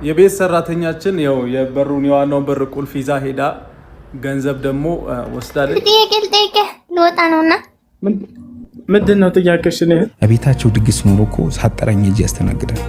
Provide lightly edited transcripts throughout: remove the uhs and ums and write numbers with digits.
የቤት ሰራተኛችን ያው የበሩን የዋናውን በር ቁልፍ ይዛ ሄዳ ገንዘብ ደግሞ ወስዳለች። ጥያቄ ልወጣ ነውና ምንድነው ጥያቄሽ? ነው አቤታቸው ድግስ ኖሮ እኮ ሳጠራኝ እጅ ያስተናግዳል።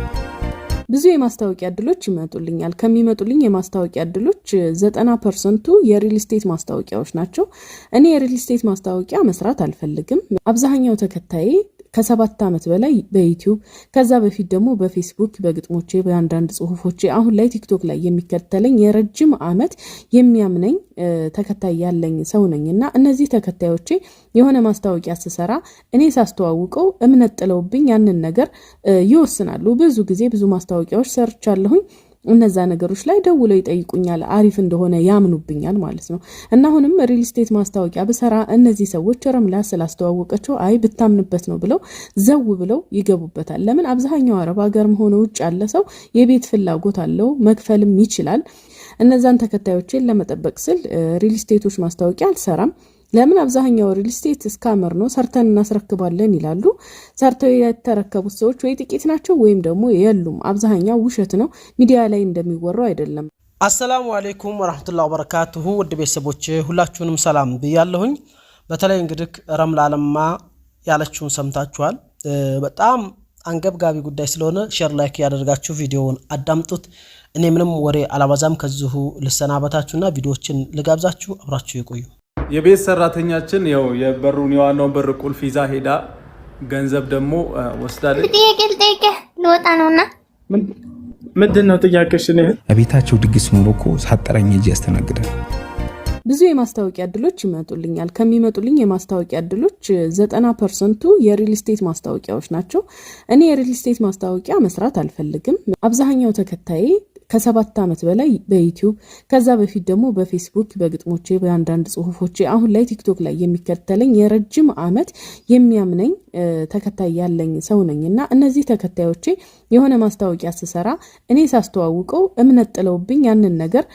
ብዙ የማስታወቂያ እድሎች ይመጡልኛል። ከሚመጡልኝ የማስታወቂያ እድሎች 90% የሪል ስቴት ማስታወቂያዎች ናቸው። እኔ የሪል ስቴት ማስታወቂያ መስራት አልፈልግም። አብዛኛው ተከታይ ከ7 ዓመት በላይ በዩቲዩብ ከዛ በፊት ደግሞ በፌስቡክ በግጥሞቼ በአንዳንድ ጽሁፎቼ አሁን ላይ ቲክቶክ ላይ የሚከተለኝ የረጅም ዓመት የሚያምነኝ ተከታይ ያለኝ ሰው ነኝና እነዚህ ተከታዮቼ የሆነ ማስታወቂያ ስሰራ እኔ ሳስተዋውቀው እምነት ጥለውብኝ ያንን ነገር ይወስናሉ። ብዙ ጊዜ ብዙ ማስታወቂያዎች ሰርቻለሁኝ። እነዛ ነገሮች ላይ ደውለው ይጠይቁኛል፣ አሪፍ እንደሆነ ያምኑብኛል ማለት ነው። እና አሁንም ሪል ስቴት ማስታወቂያ በሰራ እነዚህ ሰዎች ረምላ ስላስተዋወቀቸው አይ ብታምንበት ነው ብለው ዘው ብለው ይገቡበታል። ለምን አብዛኛው አረብ ሀገርም ሆነ ውጭ ያለ ሰው የቤት ፍላጎት አለው፣ መክፈልም ይችላል። እነዛን ተከታዮችን ለመጠበቅ ስል ሪል ስቴቶች ማስታወቂያ አልሰራም። ለምን አብዛኛው ሪል ስቴት ስካመር ነው፣ ሰርተን እናስረክባለን ይላሉ። ሰርተው የተረከቡት ሰዎች ወይ ጥቂት ናቸው ወይም ደግሞ የሉም። አብዛኛው ውሸት ነው፣ ሚዲያ ላይ እንደሚወራው አይደለም። አሰላሙ አለይኩም ወራህመቱላሂ ወበረካቱሁ። ውድ ቤተሰቦች ሁላችሁንም ሰላም ብያለሁኝ። በተለይ እንግዲህ ረምላ ለማ ያለችውን ሰምታችኋል። በጣም አንገብጋቢ ጉዳይ ስለሆነ ሼር ላይክ ያደርጋችሁ ቪዲዮውን አዳምጡት። እኔ ምንም ወሬ አላበዛም፣ ከዚሁ ልሰናበታችሁና ቪዲዮዎችን ልጋብዛችሁ፣ አብራችሁ ይቆዩ። የቤት ሰራተኛችን ያው የበሩን የዋናውን በር ቁልፍ ይዛ ሄዳ ገንዘብ ደግሞ ወስዳለች። ጥያቄ ልወጣ ነውና ምንድነው ጥያቄሽ? ነው አቤታቸው ድግስ ኖሮ እኮ ሳጠራኝ እጅ ያስተናግዳል። ብዙ የማስታወቂያ እድሎች ይመጡልኛል። ከሚመጡልኝ የማስታወቂያ እድሎች 90% የሪል ስቴት ማስታወቂያዎች ናቸው። እኔ የሪል ስቴት ማስታወቂያ መስራት አልፈልግም። አብዛኛው ተከታይ ከ7 ዓመት በላይ በዩቲዩብ ከዛ በፊት ደግሞ በፌስቡክ በግጥሞቼ በአንዳንድ ጽሁፎቼ አሁን ላይ ቲክቶክ ላይ የሚከተለኝ የረጅም ዓመት የሚያምነኝ ተከታይ ያለኝ ሰው ነኝና እነዚህ ተከታዮቼ የሆነ ማስታወቂያ ስሰራ እኔ ሳስተዋውቀው እምነት ጥለውብኝ ያንን ነገር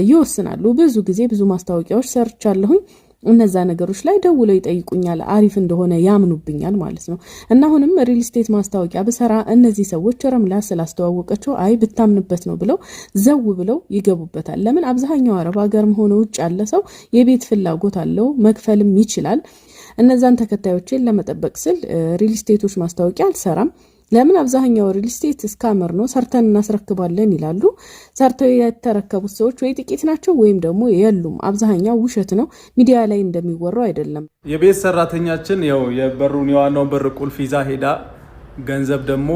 ይወስናሉ። ብዙ ጊዜ ብዙ ማስታወቂያዎች ሰርቻለሁኝ። እነዛ ነገሮች ላይ ደውለው ይጠይቁኛል፣ አሪፍ እንደሆነ ያምኑብኛል ማለት ነው። እና አሁንም ሪል ስቴት ማስታወቂያ በሰራ እነዚህ ሰዎች ረምላ ስላስተዋወቀቸው አይ ብታምንበት ነው ብለው ዘው ብለው ይገቡበታል። ለምን አብዛኛው አረብ ሀገርም ሆነ ውጭ ያለ ሰው የቤት ፍላጎት አለው፣ መክፈልም ይችላል። እነዛን ተከታዮችን ለመጠበቅ ስል ሪል ስቴቶች ማስታወቂያ አልሰራም። ለምን አብዛኛው ሪል ስቴት ስካመር ነው፣ ሰርተን እናስረክባለን ይላሉ። ሰርተው የተረከቡት ሰዎች ወይ ጥቂት ናቸው ወይም ደግሞ የሉም። አብዛኛው ውሸት ነው፣ ሚዲያ ላይ እንደሚወራው አይደለም። የቤት ሰራተኛችን ያው የበሩን የዋናውን በር ቁልፍ ይዛ ሄዳ ገንዘብ ደግሞ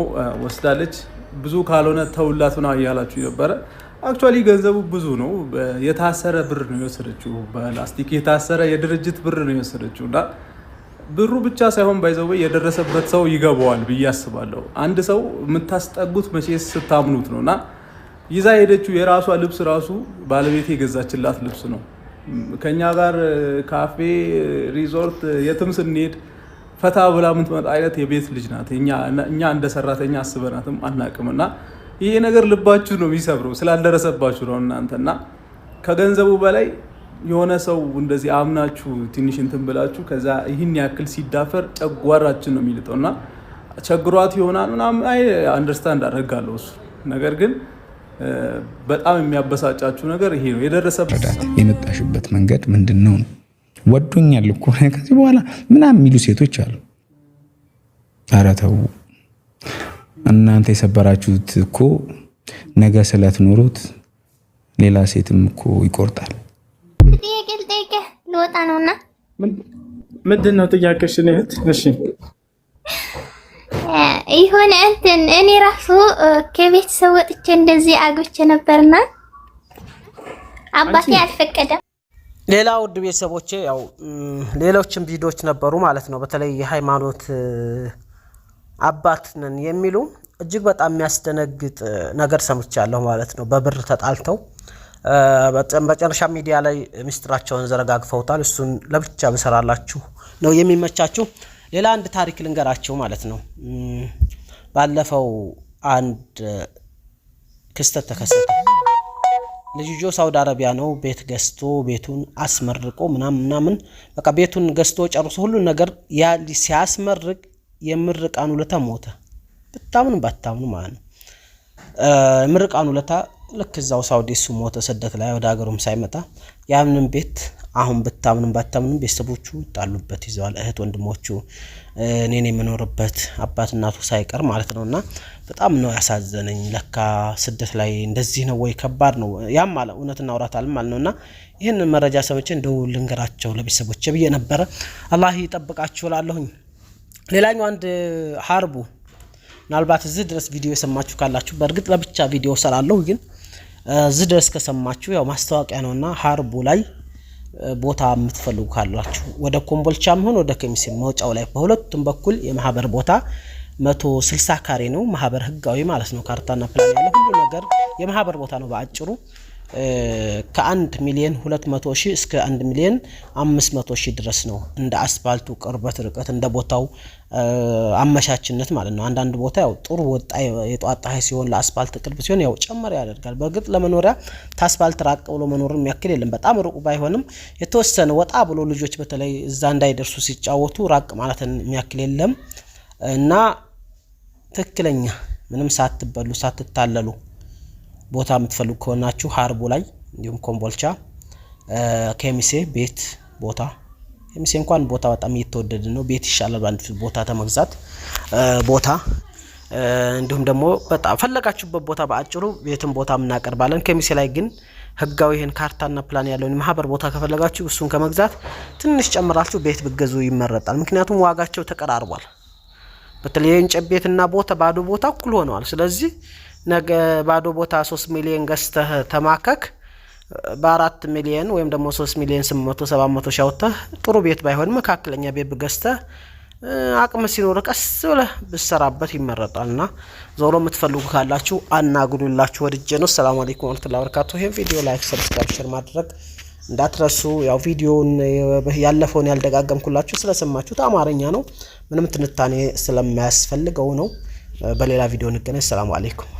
ወስዳለች። ብዙ ካልሆነ ተውላት ነው ያላችሁ ነበረ። አክቹአሊ ገንዘቡ ብዙ ነው። የታሰረ ብር ነው የወሰደችው፣ በላስቲክ የታሰረ የድርጅት ብር ነው የወሰደችውና ብሩ ብቻ ሳይሆን ባይዘው የደረሰበት ሰው ይገባዋል ብዬ አስባለሁ። አንድ ሰው የምታስጠጉት መቼስ ስታምኑት ነውና ይዛ ሄደችው የራሷ ልብስ ራሱ ባለቤቴ የገዛችላት ልብስ ነው። ከኛ ጋር ካፌ ሪዞርት የትም ስንሄድ ፈታ ብላ የምትመጣ አይነት የቤት ልጅ ናት። እኛ እንደ ሰራተኛ አስበናትም አናቅምና ይሄ ነገር ልባችሁ ነው የሚሰብረው ስላልደረሰባችሁ ነው እናንተና ከገንዘቡ በላይ የሆነ ሰው እንደዚህ አምናችሁ ትንሽ እንትን ብላችሁ ከዛ ይህን ያክል ሲዳፈር ጨጓራችን ነው የሚልጠውና ቸግሯት ይሆናል ምናምን አይ አንደርስታንድ አደርጋለሁ እሱ ነገር ግን በጣም የሚያበሳጫችሁ ነገር ይሄ ነው የደረሰበት። የመጣሽበት መንገድ ምንድነው? ወዶኛል እኮ ከዚህ በኋላ ምናምን የሚሉ ሴቶች አሉ። ኧረ ተው እናንተ የሰበራችሁት እኮ ነገ ስለትኖሩት ሌላ ሴትም እኮ ይቆርጣል። ጥያቄ ልወጣ ነውና ምንድነው ጥያቄሽ? ነው እሺ ይሆነ እንትን እኔ ራሱ ከቤተሰብ ወጥቼ እንደዚህ አግብቼ ነበርና አባቴ አልፈቀደም። ሌላ ውድ ቤተሰቦቼ ያው ሌሎችም ቪዲዮዎች ነበሩ ማለት ነው። በተለይ የሃይማኖት አባት ነን የሚሉ እጅግ በጣም የሚያስደነግጥ ነገር ሰምቻለሁ ማለት ነው። በብር ተጣልተው በመጨረሻ ሚዲያ ላይ ሚስጥራቸውን ዘረጋግፈውታል። እሱን ለብቻ ብሰራላችሁ ነው የሚመቻችሁ። ሌላ አንድ ታሪክ ልንገራችሁ ማለት ነው። ባለፈው አንድ ክስተት ተከሰተ። ልጅዮ ሳውዲ አረቢያ ነው ቤት ገዝቶ ቤቱን አስመርቆ ምናምን በቃ ቤቱን ገዝቶ ጨርሶ ሁሉ ነገር ያ ሲያስመርቅ የምርቃኑ ለታ ሞተ። በጣም ባታምኑ ማለት ነው። ምርቃኑ ለታ ልክ እዛው ሳውዲ እሱ ሞተ ስደት ላይ ወደ ሀገሩም ሳይመጣ ያንን ቤት አሁን ብታምኑም ባታምኑም ቤተሰቦቹ ጣሉበት ይዘዋል። እህት ወንድሞቹ እኔን የምኖርበት አባት እናቱ ሳይቀር ማለት ነውና በጣም ነው ያሳዘነኝ። ለካ ስደት ላይ እንደዚህ ነው ወይ ከባድ ነው። ያም ማለት እውነትና አውራታል ማለት ነውና ይሄን መረጃ ሰምቼ እንደው ልንገራቸው ለቤተሰቦቼ ብዬ ነበር። አላህ ይጠብቃችሁ እላለሁኝ። ሌላኛው አንድ ሀርቡ ምናልባት እዚህ ድረስ ቪዲዮ የሰማችሁ ካላችሁ በእርግጥ ለብቻ ቪዲዮ ሰራለሁ ግን እዚህ ድረስ ከሰማችሁ ያው ማስተዋቂያ ነውና ሀርቡ ላይ ቦታ የምትፈልጉ ካላችሁ ወደ ኮምቦልቻም ሆነ ወደ ከሚሴ መውጫው ላይ በሁለቱም በኩል የማህበር ቦታ 160 ካሬ ነው። ማህበር ህጋዊ ማለት ነው። ካርታና ፕላን ያለው ሁሉ ነገር የማህበር ቦታ ነው። በአጭሩ ከ1 ሚሊዮን 200 ሺህ እስከ 1 ሚሊዮን 500 ሺህ ድረስ ነው። እንደ አስፋልቱ ቅርበት ርቀት እንደ ቦታው አመቻችነት ማለት ነው። አንዳንድ ቦታ ያው ጥሩ ወጣ የጧጣ ሲሆን ለአስፋልት ቅርብ ሲሆን ያው ጨመር ያደርጋል። በእርግጥ ለመኖሪያ ታስፋልት ራቅ ብሎ መኖርን የሚያክል የለም። በጣም ሩቅ ባይሆንም የተወሰነ ወጣ ብሎ ልጆች በተለይ እዛ እንዳይደርሱ ሲጫወቱ ራቅ ማለትን የሚያክል የለም እና ትክክለኛ ምንም ሳትበሉ ሳትታለሉ ቦታ የምትፈልጉ ከሆናችሁ ሀርቡ ላይ እንዲሁም ኮምቦልቻ ከሚሴ ቤት ቦታ ከሚሴ እንኳን ቦታ በጣም እየተወደደ ነው። ቤት ይሻላል አንድ ቦታ ተመግዛት ቦታ እንዲሁም ደግሞ በጣም ፈለጋችሁበት ቦታ በአጭሩ ቤትም ቦታ እናቀርባለን። ከሚሴ ላይ ግን ህጋዊ ይሄን ካርታና ፕላን ያለውን ማህበር ቦታ ከፈለጋችሁ እሱን ከመግዛት ትንሽ ጨምራችሁ ቤት ብገዙ ይመረጣል። ምክንያቱም ዋጋቸው ተቀራርቧል። በተለይ እንጨት ቤትና ቦታ ባዶ ቦታ እኩል ሆነዋል። ስለዚህ ነገ ባዶ ቦታ 3 ሚሊዮን ገዝተህ ተማከክ በ4 ሚሊዮን ወይም ደግሞ 3 ሚሊዮን 800 700 ሻውተህ ጥሩ ቤት ባይሆን መካከለኛ ቤት ገዝተህ አቅም ሲኖር ቀስ ብለህ ብትሰራበት ይመረጣልና ዞሮ የምትፈልጉ ካላችሁ አናግሩላችሁ። ወድጄ ነው። ሰላም አለይኩም ወራህመቱላሂ ወበረካቱ። ይሄን ቪዲዮ ላይክ፣ ሰብስክራይብ፣ ሼር ማድረግ እንዳትረሱ። ያው ቪዲዮውን ያለፈውን ያልደጋገምኩላችሁ ስለሰማችሁት አማርኛ ነው ምንም ትንታኔ ስለማያስፈልገው ነው። በሌላ ቪዲዮ እንገናኝ። ሰላም አለይኩም።